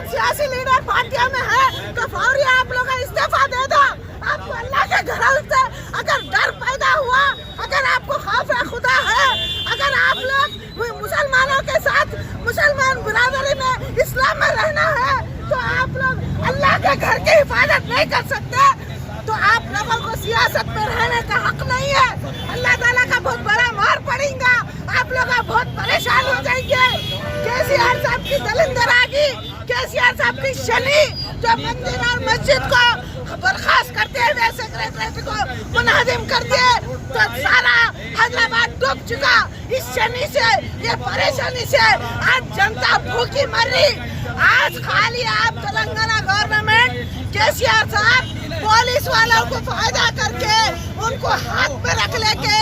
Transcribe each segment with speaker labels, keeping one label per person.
Speaker 1: सियासी लीडर पार्टियों में है तो फौरी आप लोग इस्तीफा दे दो। आपको अल्लाह के घर से अगर डर पैदा हुआ, अगर आपको खौफ खुदा है, अगर आप लोग मुसलमानों के साथ मुसलमान बिरादरी में इस्लाम में रहना है तो आप लोग अल्लाह के घर की हिफाजत नहीं कर सकते तो आप लोगों को सियासत में रहने का हक नहीं है। अल्लाह ताला का बहुत बड़ा मार पड़ेगा, आप लोग बहुत परेशान हो जाएंगे। केसीआर साहब की दलिंदरागी, केसीआर साहब की शनि जो मंदिर और मस्जिद को बर्खास्त करते हुए सेक्रेटरी को मुनाजिम कर दिए तो सारा हैदराबाद डूब चुका। इस शनि से, ये परेशानी से आज जनता भूखी मर रही। आज खाली आप तेलंगाना गवर्नमेंट केसीआर साहब पुलिस वालों को फायदा करके उनको हाथ में रख लेके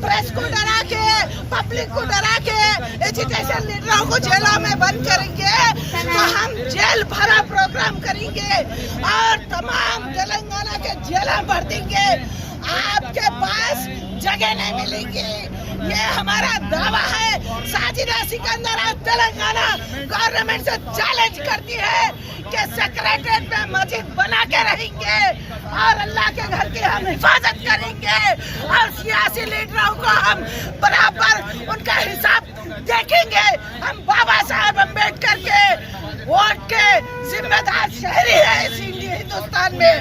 Speaker 1: प्रेस को डरा के, पब्लिक को डरा के एजुकेशन लीडरों को जेलों में बंद करेंगे तो हम जेल भरा प्रोग्राम करेंगे और तमाम तेलंगाना के जेलों भर देंगे। आपके पास जगह नहीं मिलेगी, ये हमारा दावा है। साजिदा सिकंदर आज तेलंगाना गवर्नमेंट से चैलेंज करती है कि सेक्रेटरीट में मस्जिद बना के रहेंगे और अल्लाह के घर की हम हिफाजत करेंगे और सियासी लीडरों को हम बराबर उनका हिसाब देखेंगे। हम बाबा साहब अम्बेडकर के वोट के जिम्मेदार शहरी है इस हिंदुस्तान में।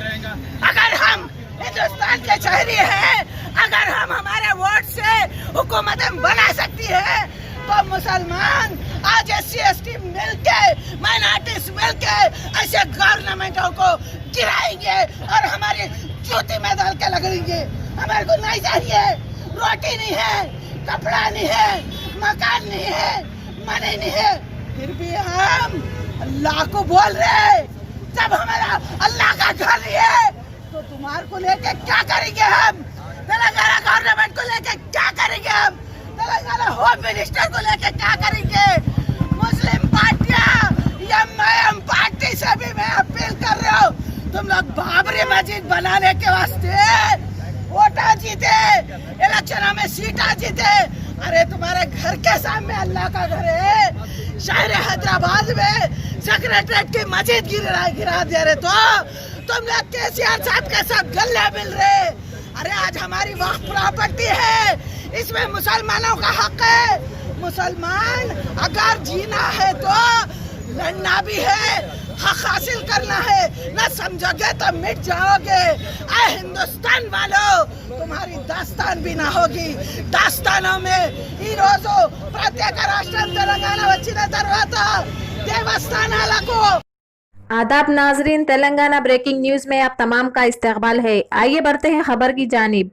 Speaker 1: अगर हम हिंदुस्तान के शहरी हैं, अगर हम हमारे वोट से हुकूमत बना सकती है तो मुसलमान आज SC/ST मिलके, माइनॉरिटीज मिलके ऐसे गवर्नमेंटों को गिराएंगे और हमारी जूती में डाल के लगेंगे। हमारे को नहीं चाहिए, रोटी नहीं है, कपड़ा नहीं है, मकान नहीं है, मनी नहीं है, फिर भी हम अल्लाह को बोल रहे। जब हमारा अल्लाह का घर है तो तुम्हारे को लेके क्या करेंगे हम? तेलंगाना गवर्नमेंट को लेके क्या करेंगे हम? तेलंगाना होम मिनिस्टर को लेके क्या करेंगे? मुस्लिम पार्टियां, MIM पार्टी से भी मैं अपील कर रहा हूँ, तुम लोग बाबरी मस्जिद बनाने के वास्ते वोटा जीते, इलेक्शनों में सीटा जीते। अरे तुम्हारे घर के सामने अल्लाह का घर है, शहर हैदराबाद में सेक्रेटरीट की मस्जिद गिरा दे रहे तो तुम लोग केसीआर साहब के साथ गले मिल रहे। अरे आज हमारी वक्फ प्रॉपर्टी है, इसमें मुसलमानों का हक है। मुसलमान अगर जीना है तो लड़ना भी है, हक हासिल करना है, न समझोगे तो मिट जाओगे। ऐ हिंदुस्तान वालों, तुम्हारी दास्तान भी ना होगी। दास्तानों में ఈ రోజు ప్రత్యేక రాష్ట్రం తెలంగాణ వచ్చిన తర్వాత దేవస్థానాలకు।
Speaker 2: आदाब नाजरीन, तेलंगाना ब्रेकिंग न्यूज़ में आप तमाम का इस्तकबाल है। आइए बढ़ते हैं खबर की जानिब।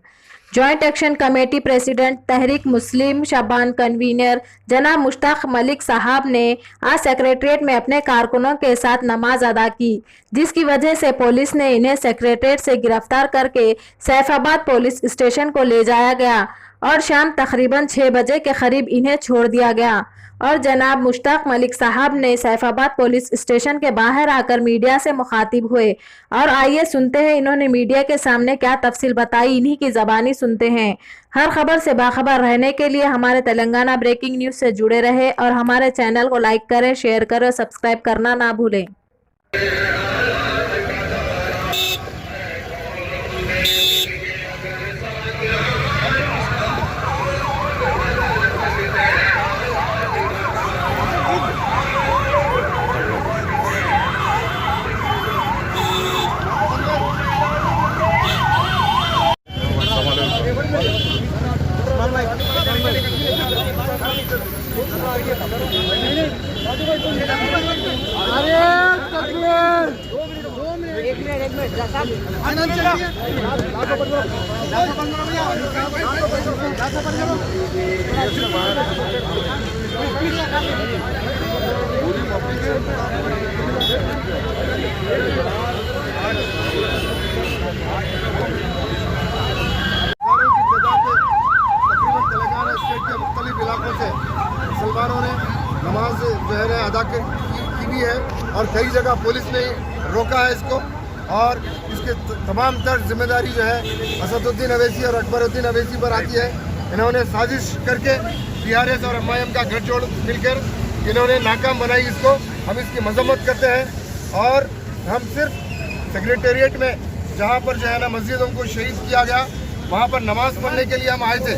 Speaker 2: जॉइंट एक्शन कमेटी प्रेसिडेंट तहरीक मुस्लिम शबान कन्वीनर जनाब मुश्ताक मलिक साहब ने आज सेक्रेटरीट में अपने कारकुनों के साथ नमाज अदा की, जिसकी वजह से पुलिस ने इन्हें सेक्रेटरीट से गिरफ्तार करके सैफाबाद पुलिस स्टेशन को ले जाया गया और शाम तकरीबन 6 बजे के करीब इन्हें छोड़ दिया गया। और जनाब मुश्ताक मलिक साहब ने सैफाबाद पुलिस स्टेशन के बाहर आकर मीडिया से मुखातिब हुए और आइए सुनते हैं इन्होंने मीडिया के सामने क्या तफसील बताई। इन्हीं की ज़बानी सुनते हैं। हर खबर से बाखबर रहने के लिए हमारे तेलंगाना ब्रेकिंग न्यूज़ से जुड़े रहे और हमारे चैनल को लाइक करें, शेयर करें, सब्सक्राइब करना ना भूलें।
Speaker 3: मुसलमानों ने नमाज जो है अदा की भी है और कई जगह पुलिस ने रोका है इसको और इसके तमाम तर जिम्मेदारी जो है असदुद्दीन अवैसी और अकबरुद्दीन अवैसी पर आती है। इन्होंने साजिश करके TRS और MIM का गठजोड़ मिलकर इन्होंने नाकाम बनाई इसको हम इसकी मजम्मत करते हैं। और हम सिर्फ सेक्रेटेरिएट में जहाँ पर जो है ना मस्जिदों को शहीद किया गया, वहाँ पर नमाज पढ़ने के लिए हम आए थे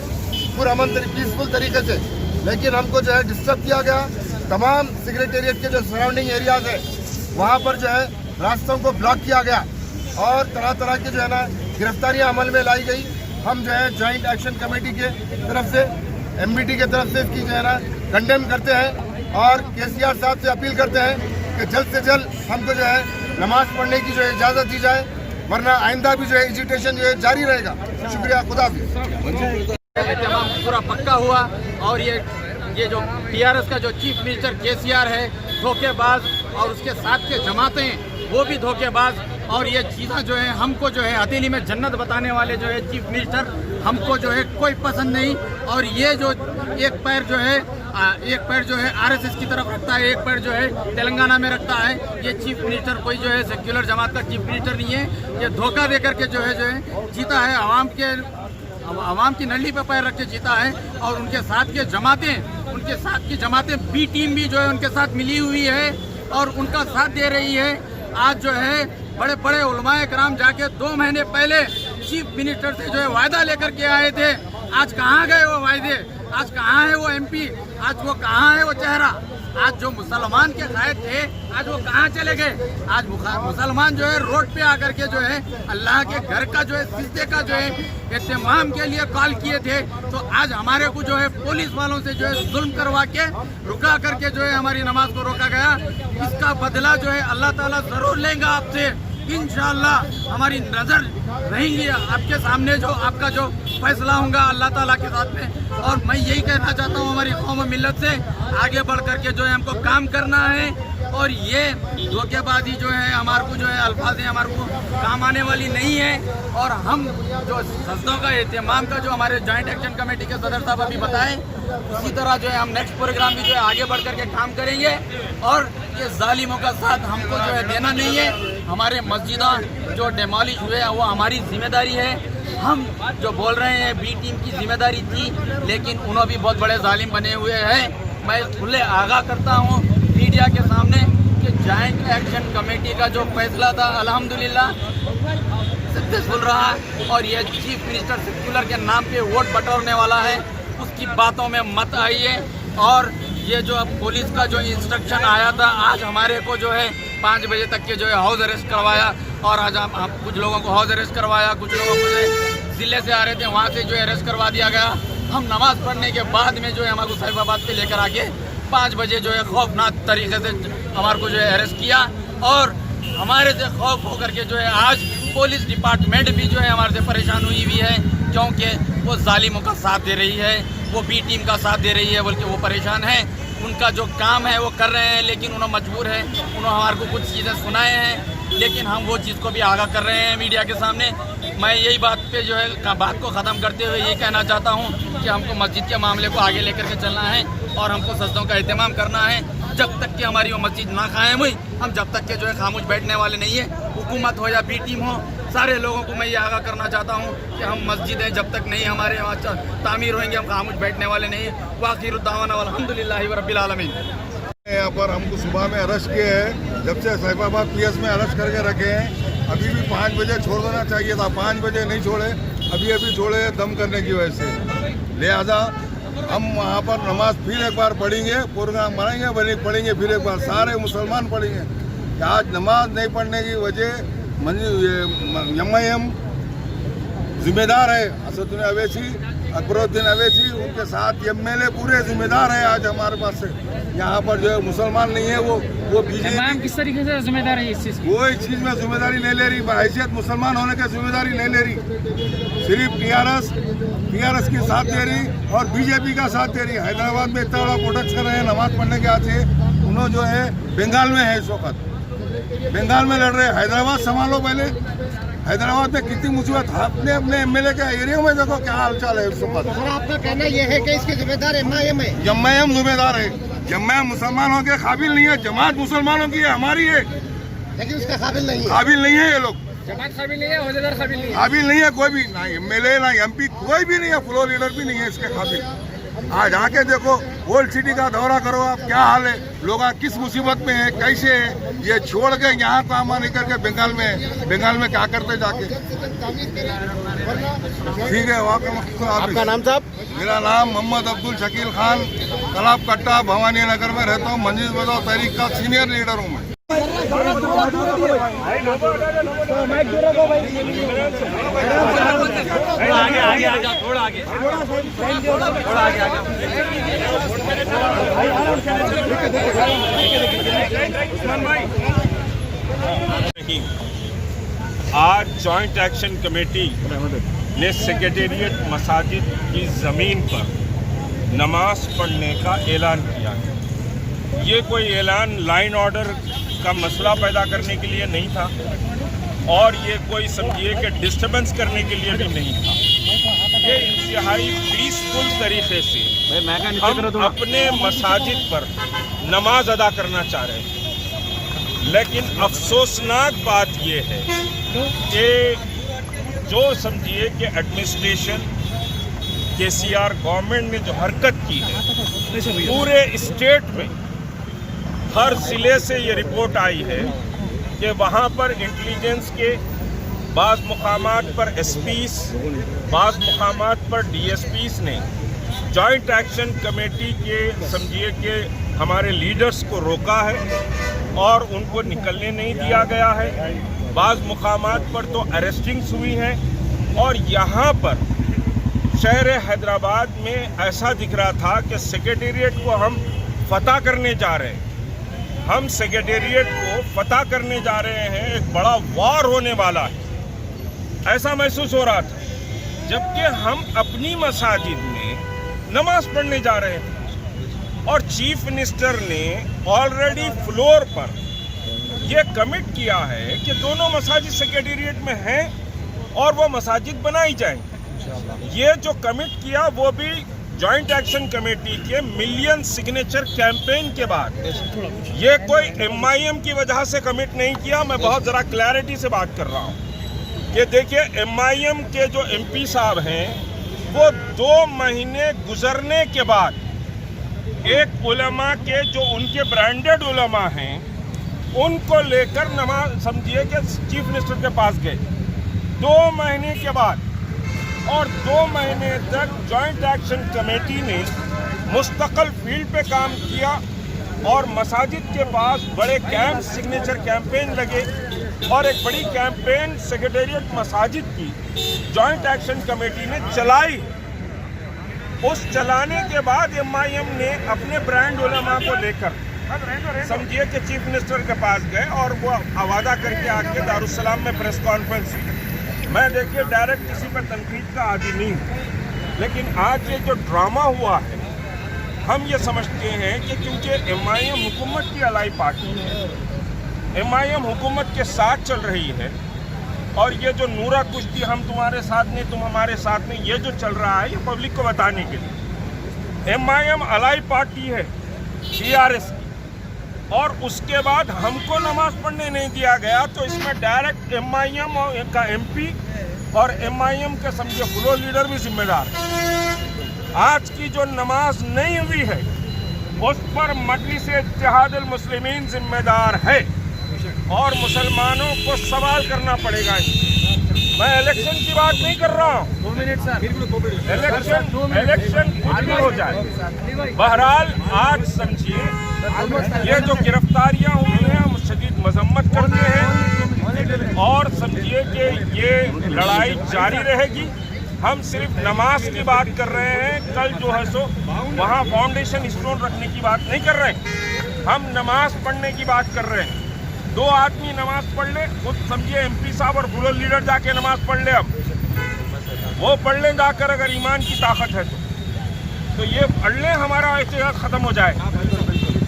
Speaker 3: पुरअमन पीसफुल तरीके से, लेकिन हमको जो है डिस्टर्ब किया गया। तमाम सेक्रेटेरिएट के जो सराउंडिंग एरियाज है वहाँ पर जो है रास्तों को ब्लॉक किया गया और तरह तरह की जो है ना गिरफ्तारियाँ अमल में लाई गई। हम जो है जॉइंट एक्शन कमेटी के तरफ से, MBT के तरफ से इसकी जो है ना कंडेम करते हैं और KCR साहब से अपील करते हैं कि जल्द से जल्द हमको जो है नमाज पढ़ने की जो है इजाज़त दी जाए, वरना आइंदा भी जो है एजिटेशन जो है जारी रहेगा। शुक्रिया, खुदा हाफिज़।
Speaker 4: तमाम पूरा पक्का हुआ और ये जो TRS का जो चीफ मिनिस्टर KCR है धोखेबाज और उसके साथ के जमातें वो भी धोखेबाज, और ये चीज़ें जो है हमको जो है हथेली में जन्नत बताने वाले जो है चीफ मिनिस्टर हमको जो है कोई पसंद नहीं। और ये जो एक पैर जो है RSS की तरफ रखता है, एक पैर जो है तेलंगाना में रखता है, ये चीफ मिनिस्टर कोई जो है सेक्युलर जमात का चीफ मिनिस्टर नहीं है। ये धोखा दे करके जो है जीता है, आवाम की नली पे पैर रख के जीता है। और उनके साथ की जमातें बी टीम भी जो है उनके साथ मिली हुई है और उनका साथ दे रही है। आज जो है बड़े बड़े उलमाए कराम जाके 2 महीने पहले चीफ मिनिस्टर से जो है वायदा लेकर के आए थे। आज कहाँ गए वो वायदे? आज कहाँ है वो MP? आज वो कहाँ है वो चेहरा? आज जो मुसलमान के कायद थे आज वो कहाँ चले गए? आज मुसलमान जो है रोड पे आकर के जो है अल्लाह के घर का जो है सिजदे का जो है एहतमाम के लिए कॉल किए थे, तो आज हमारे को जो है पुलिस वालों से जो है जुल्म करवा के रुका करके जो है हमारी नमाज को रोका गया। इसका बदला जो है अल्लाह ताला जरूर लेगा आपसे, इंशाअल्लाह। हमारी नज़र रहेंगी आपके सामने, जो आपका जो फैसला होगा अल्लाह ताला के साथ में। और मैं यही कहना चाहता हूँ हमारी कौम मिल्लत से आगे बढ़ करके जो है हमको काम करना है। और ये धोखेबाजी जो है हमारे को जो है अल्फाज हमारे को काम आने वाली नहीं है। और हम जो सजदों का एहतमाम का जो हमारे जॉइंट एक्शन कमेटी के सदर साहब अभी बताएं, उसी तरह जो है हम नेक्स्ट प्रोग्राम भी जो है आगे बढ़ करके काम करेंगे। और ये जालिमों का साथ हमको जो है देना नहीं है। हमारे मस्जिदा जो डेमोलिश हुए वो हमारी जिम्मेदारी है। हम जो बोल रहे हैं बी टीम की जिम्मेदारी थी, लेकिन उन्होंने भी बहुत बड़े जालिम बने हुए हैं। मैं खुले आगाह करता हूँ मीडिया के सामने कि जॉइंट एक्शन कमेटी का जो फैसला था अल्हम्दुलिल्लाह सक्सेसफुल रहा। और ये चीफ मिनिस्टर सेक्युलर के नाम पे वोट बटोरने वाला है, उसकी बातों में मत आइए। और ये जो अब पुलिस का जो इंस्ट्रक्शन आया था, आज हमारे को जो है 5 बजे तक के जो है हाउस अरेस्ट करवाया। और आज हम कुछ लोगों को हाउस अरेस्ट करवाया, कुछ लोगों को जो ज़िले से आ रहे थे वहाँ से जो है अरेस्ट करवा दिया गया। हम नमाज़ पढ़ने के बाद में जो है हमारे को साहिबाबाद से लेकर आके 5 बजे जो है खौफनाक तरीके से हमारे को जो है अरेस्ट किया। और हमारे से खौफ होकर के जो है आज पुलिस डिपार्टमेंट भी जो है हमारे से परेशान हुई है, क्योंकि वो जालिमों का साथ दे रही है, वो बी टीम का साथ दे रही है, बल्कि वो परेशान है। उनका जो काम है वो कर रहे हैं, लेकिन उन्होंने मजबूर है। उन्होंने हमारे को कुछ चीज़ें सुनाए हैं, लेकिन हम वो चीज़ को भी आगाह कर रहे हैं मीडिया के सामने। मैं यही बात पे जो है बात को ख़त्म करते हुए ये कहना चाहता हूँ कि हमको मस्जिद के मामले को आगे लेकर के चलना है और हमको सजदों का एहतमाम करना है। जब तक कि हमारी वो मस्जिद ना कायम हुई, हम जब तक के जो है खामोश बैठने वाले नहीं है। हुकूमत हो या बी टीम हो, सारे लोगों को मैं ये आगाह करना चाहता हूँ कि हम मस्जिदें जब तक नहीं हमारे वहाँ तामीर होंगे, हम खामोश बैठने वाले नहीं है। वाखिर दावाना अल्हम्दुलिल्लाहि रब्बिल आलमीन।
Speaker 3: यहाँ पर हमको सुबह में अरेस्ट किए हैं, जब से साहिबाबाद PS में अरेस्ट करके रखे हैं। अभी भी 5 बजे छोड़ देना चाहिए था, 5 बजे नहीं छोड़े, अभी छोड़े दम करने की वजह से। लिहाजा हम वहाँ पर नमाज फिर एक बार पढ़ेंगे, प्रोग्राम बनाएंगे, पढ़ेंगे फिर एक बार, सारे मुसलमान पढ़ेंगे। आज नमाज नहीं पढ़ने की वजह MIM जिम्मेदार है। असदुद्दीन अवैसी, अकबरुद्दीन अवैसी, उनके साथ MLA पूरे जिम्मेदार है। आज हमारे पास से यहाँ पर जो है मुसलमान नहीं है, वो बीजेपी
Speaker 5: किस तरीके से जिम्मेदार है इस चीज़ की?
Speaker 3: वो इस चीज़ में जिम्मेदारी नहीं ले रही, हैसियत मुसलमान होने की जिम्मेदारी नहीं ले रही। सिर्फ TRS की साथ दे रही और बीजेपी का साथ दे रही। हैदराबाद में इतना बड़ा प्रोटेक्ट कर रहे हैं नमाज पढ़ने के आते, उन्होंने जो है बंगाल में है, इस वक्त बंगाल में लड़ रहे हैं। हैदराबाद संभालो पहले, हैदराबाद में कितनी मुसीबत। आपने अपने MLA के एरिया में देखो क्या हालचाल है इस वक्त।
Speaker 6: आपका कहना यह है कि इसके जिम्मेदार MIM है?
Speaker 3: MIM जिम्मेदार है। MIM मुसलमानों के काबिल नहीं है, जमात मुसलमानों की है, हमारी है,
Speaker 6: लेकिन उसका काबिल नहीं है।
Speaker 3: काबिल नहीं है ये लोग,
Speaker 5: जमात काबिल नहीं है, औहदेदार काबिल नहीं है,
Speaker 3: काबिल नहीं है कोई भी, ना MLA ना MP कोई भी नहीं है, फ्लोर लीडर भी नहीं है इसके काबिल।
Speaker 7: आज आके देखो, ओल्ड सिटी का दौरा करो आप, क्या हाल है, लोग किस मुसीबत में है, कैसे है। ये छोड़ के यहाँ काम नहीं करके बंगाल में क्या करते जाके। ठीक है,
Speaker 6: आपका नाम साहब?
Speaker 7: मेरा नाम मोहम्मद अब्दुल शकील खान, कलाब कट्टा, भवानी नगर में रहता हूँ। मंजिल बजाओ तहरीक का सीनियर लीडर हूँ मैं।
Speaker 8: आज जॉइंट एक्शन कमेटी ने सेक्रेटेरिएट मसाजिद की ज़मीन पर नमाज पढ़ने का ऐलान किया है। ये कोई ऐलान लाइन ऑर्डर का मसला पैदा करने के लिए नहीं था और ये कोई समझिए कि डिस्टर्बेंस करने के लिए भी नहीं था। ये इंतहाई पीसफुल तरीके से हम अपने मसाजिद पर नमाज अदा करना चाह रहे हैं। लेकिन अफसोसनाक बात ये है कि जो समझिए कि एडमिनिस्ट्रेशन केसीआर गवर्नमेंट ने जो हरकत की है, पूरे स्टेट में हर ज़िले से ये रिपोर्ट आई है कि वहाँ पर इंटेलिजेंस के बाज़ मुकामात पर एसपीस, बाज़ मुकामात पर डीएसपीस ने जॉइंट एक्शन कमेटी के समझिए कि हमारे लीडर्स को रोका है और उनको निकलने नहीं दिया गया है। बाज़ मुकामात पर तो अरेस्टिंग्स हुई हैं और यहाँ पर शहर हैदराबाद में ऐसा दिख रहा था कि सेक्रेटेरिएट को हम फतह करने जा रहे हैं। हम सेक्रेटेरिएट को फतह करने जा रहे हैं, एक बड़ा वार होने वाला है, ऐसा महसूस हो रहा था। जबकि हम अपनी मसाजिद में नमाज पढ़ने जा रहे थे और चीफ मिनिस्टर ने ऑलरेडी फ्लोर पर यह कमिट किया है कि दोनों मसाजिद सेक्रेटेरिएट में हैं और वो मसाजिद बनाई जाएंगी। ये जो कमिट किया वो भी जॉइंट एक्शन कमेटी के मिलियन सिग्नेचर कैंपेन के बाद। ये कोई एमआईएम की वजह से कमिट नहीं किया। मैं बहुत ज़रा क्लैरिटी से बात कर रहा हूँ कि देखिए, एमआईएम के जो एमपी साहब हैं वो 2 महीने गुजरने के बाद एक उलमा के जो उनके ब्रांडेड उलमा हैं उनको लेकर नमाज समझिए कि चीफ मिनिस्टर के पास गए 2 महीने के बाद। और 2 महीने तक जॉइंट एक्शन कमेटी ने मुस्तकिल फील्ड पे काम किया और मसाजिद के पास बड़े कैंप, सिग्नेचर कैंपेन लगे और एक बड़ी कैंपेन सेक्रेटेरिएट मसाजिद की जॉइंट एक्शन कमेटी ने चलाई। उस चलाने के बाद एमआईएम ने अपने ब्रांड उलमा को लेकर समझिए कि चीफ मिनिस्टर के पास गए और वो वादा करके आके दारुस्सलाम में प्रेस कॉन्फ्रेंस हुई। मैं देखिए डायरेक्ट किसी पर तनकीद का आदी नहीं हूँ, लेकिन आज ये जो ड्रामा हुआ है हम ये समझते हैं कि क्योंकि एमआईएम हुकूमत की अलाई पार्टी है, एमआईएम हुकूमत के साथ चल रही है और ये जो नूरा कुश्ती हम तुम्हारे साथ नहीं तुम हमारे साथ नहीं, ये जो चल रहा है ये पब्लिक को बताने के लिए। एमआईएम अलाई पार्टी है टीआरएस की और उसके बाद हमको नमाज पढ़ने नहीं दिया गया, तो इसमें डायरेक्ट एमआईएम का एमपी और एमआईएम के समझे फ्लोर लीडर भी जिम्मेदार है। आज की जो नमाज नहीं हुई है उस पर मजलिस इत्तेहादुल मुस्लिमीन जिम्मेदार है और मुसलमानों को सवाल करना पड़ेगा। मैं इलेक्शन की बात नहीं कर रहा हूँ,
Speaker 5: 2 मिनट सर,
Speaker 8: इलेक्शन कुछ भी हो जाए। बहरहाल आज समझिए ये जो गिरफ्तारियां हुई हैं हम शदीद मजम्मत करते हैं और समझिए कि ये लड़ाई जारी रहेगी। हम सिर्फ नमाज की बात कर रहे हैं, कल जो है सो वहाँ फाउंडेशन स्टोन रखने की बात नहीं कर रहे हैं, हम नमाज पढ़ने की बात कर रहे हैं। 2 आदमी नमाज पढ़ ले, खुद समझिए एमपी साहब और फ्लोर लीडर जाके नमाज पढ़ ले, अब वो पढ़ लें जाकर अगर ईमान की ताकत है तो ये पढ़ लें, हमारा एहतजाज ख़त्म हो जाए।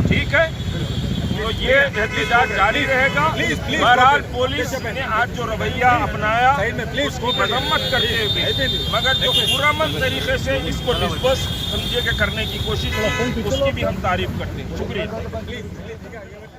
Speaker 8: ठीक है, तो ये एहतजाज जारी रहेगा। बहरहाल पुलिस ने आज जो रवैया अपनाया उसको मजम्मत करते हुए मगर जो पुरअमन तरीके से इसको डिस्पर्स समझिए कि करने की कोशिश की उसकी भी हम तारीफ करते हैं। शुक्रिया।